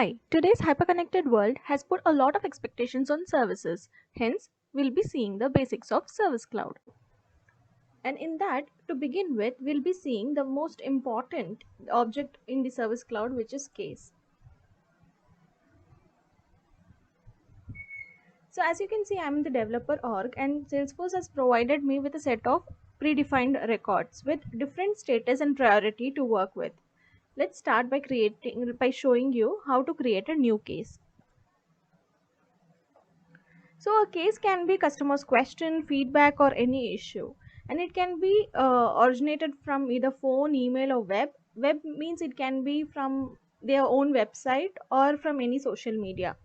Hi, today's hyperconnected world has put a lot of expectations on services. Hence, we'll be seeing the basics of Service Cloud. And in that, to begin with, we'll be seeing the most important object in the Service Cloud, which is case. So as you can see, I'm in the developer org and Salesforce has provided me with a set of predefined records with different status and priority to work with. Let's start by showing you how to create a new case. So a case can be customer's question, feedback, or any issue, and it can be originated from either phone, email, or web. Web means it can be from their own website or from any social media.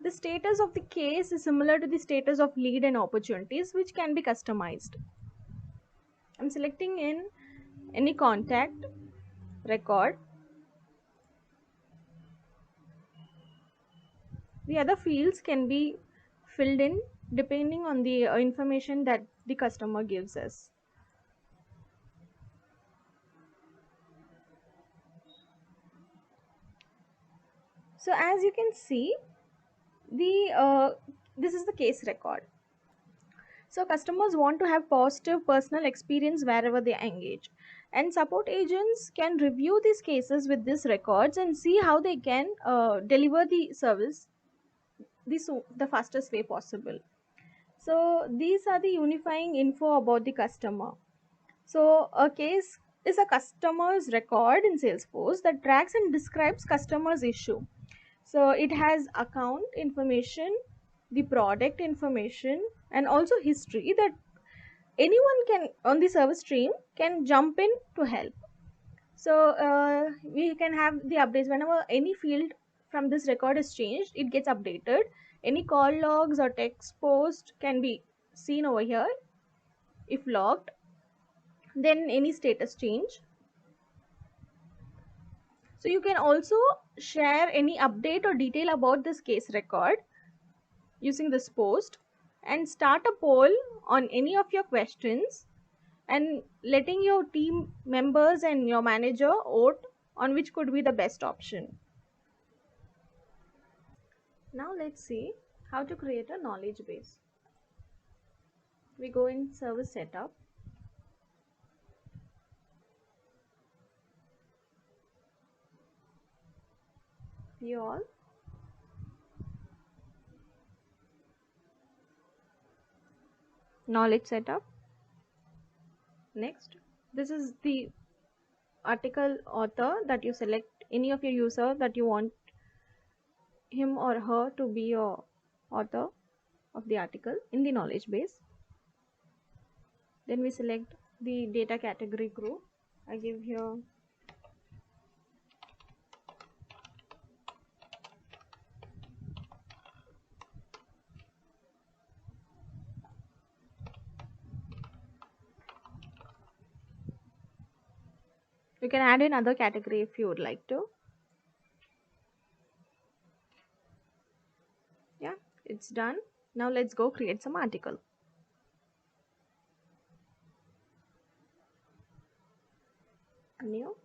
The status of the case is similar to the status of lead and opportunities, which can be customized. I'm selecting in any contact record. The other fields can be filled in depending on the information that the customer gives us. So as you can see, this is the case record. So customers want to have positive personal experience wherever they engage, and support agents can review these cases with these records and see how they can deliver the service the fastest way possible. So these are the unifying info about the customer. So a case is a customer's record in Salesforce that tracks and describes customer's issue. So it has account information, the product information, and also history that anyone can on the service stream can jump in to help. So we can have the updates whenever any field from this record is changed, it gets updated. Any call logs or text post can be seen over here if logged. Then any status change. So you can also share any update or detail about this case record using this post and start a poll on any of your questions and letting your team members and your manager vote on which could be the best option. Now let's see how to create a knowledge base. We go in service setup. You all. Knowledge setup. Next, this is the article author that you select any of your user that you want him or her to be your author of the article in the knowledge base. Then we select the data category group. I give here you can add in other category if you would like to. Yeah, it's done. Now let's go create some article. New.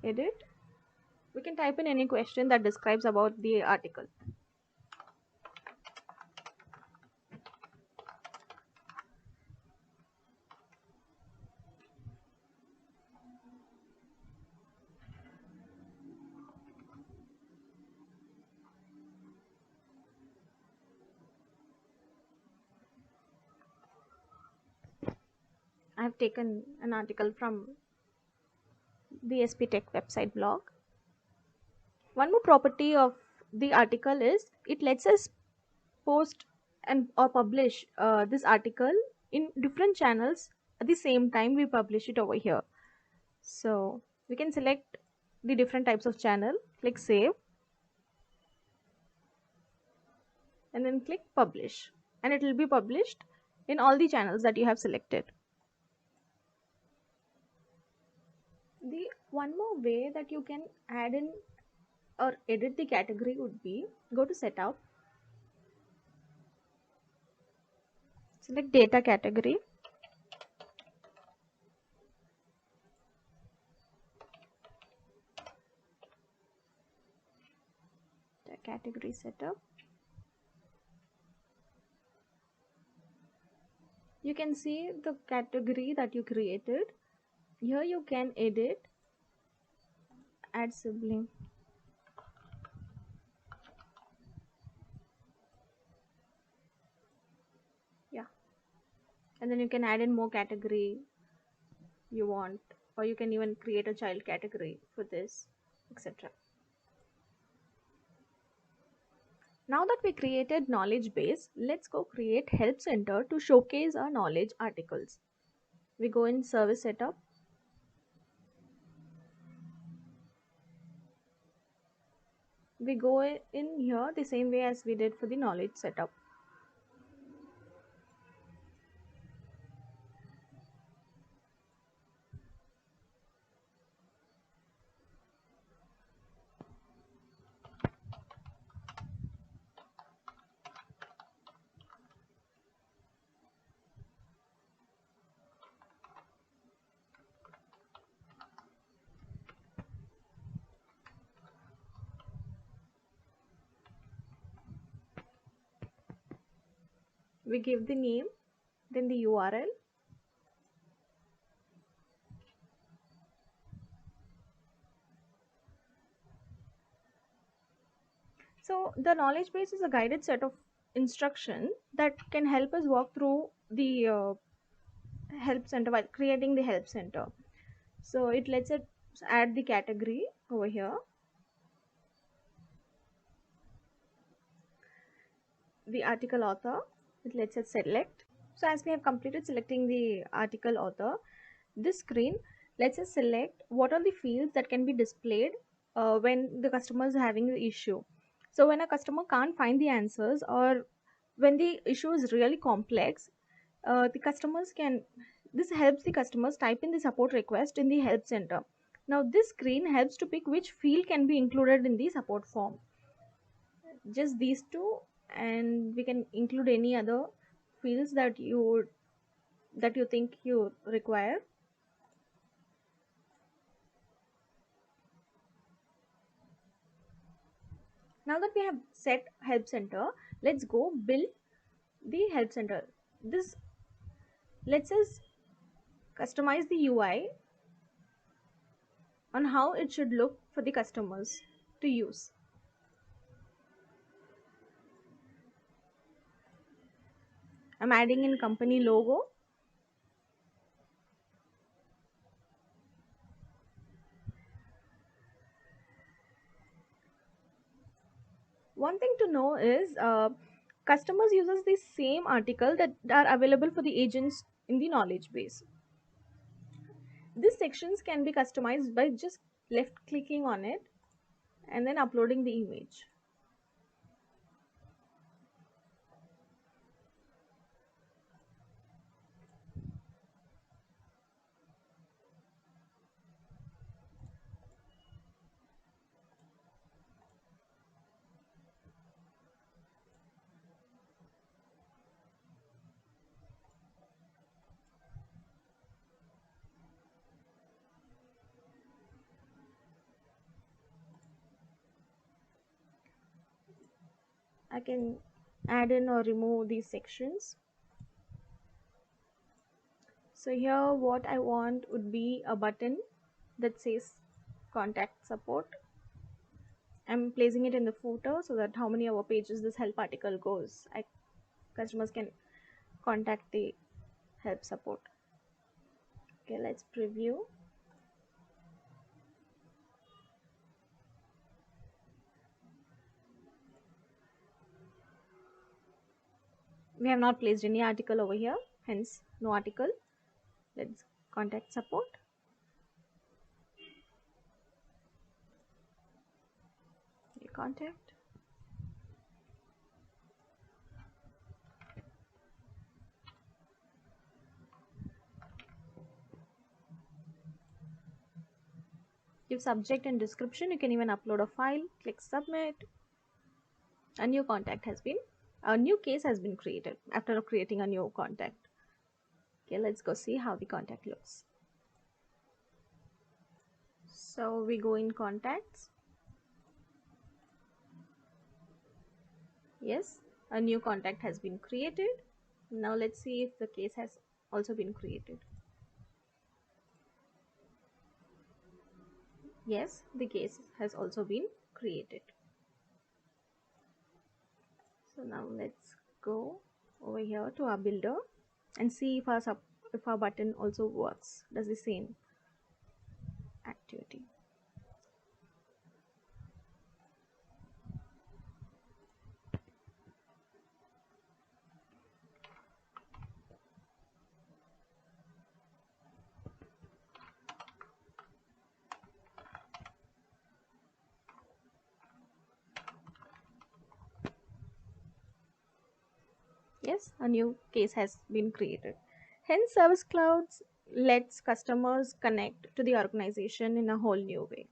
Edit. We can type in any question that describes about the article. I have taken an article from the SP Tech website blog. One more property of the article is it lets us post and or publish this article in different channels at the same time we publish it over here. So we can select the different types of channel, click save, and then click publish, and it will be published in all the channels that you have selected. One more way that you can add in or edit the category would be go to setup, select data category, the category setup. You can see the category that you created. Here you can edit, add sibling. Yeah, and then you can add in more category you want, or you can even create a child category for this, etc. Now that we created knowledge base, let's go create help center to showcase our knowledge articles. We go in service setup. We go in here the same way as we did for the knowledge setup. We give the name, then the URL. So the knowledge base is a guided set of instruction that can help us walk through the help center while creating the help center. So it lets us add the category over here, the article author. It lets us select. So as we have completed selecting the article author, this screen lets us select what are the fields that can be displayed when the customer is having the issue. So when a customer can't find the answers, or when the issue is really complex, the customers can this helps the customers type in the support request in the help center. Now this screen helps to pick which field can be included in the support form. Just these two, and we can include any other fields that you think you require. Now that we have set help center, let's go build the help center. This lets us customize the UI on how it should look for the customers to use. I'm adding in company logo. One thing to know is customers uses the same article that are available for the agents in the knowledge base. These sections can be customized by just left clicking on it and then uploading the image. I can add in or remove these sections. So here what I want would be a button that says contact support. I'm placing it in the footer so that how many hour pages this help article goes. Customers can contact the help support. Okay, let's preview. We have not placed any article over here, hence no article. Let's contact support. Contact. give subject and description. You can even upload a file, click submit. A new contact has been, a new case has been created after creating a new contact. Okay, let's go see how the contact looks. So we go in contacts. Yes, a new contact has been created. Now let's see if the case has also been created. Yes, the case has also been created. So now let's go over here to our builder and see if our button also works, does the same activity. Yes, a new case has been created. Hence, Service Clouds lets customers connect to the organization in a whole new way.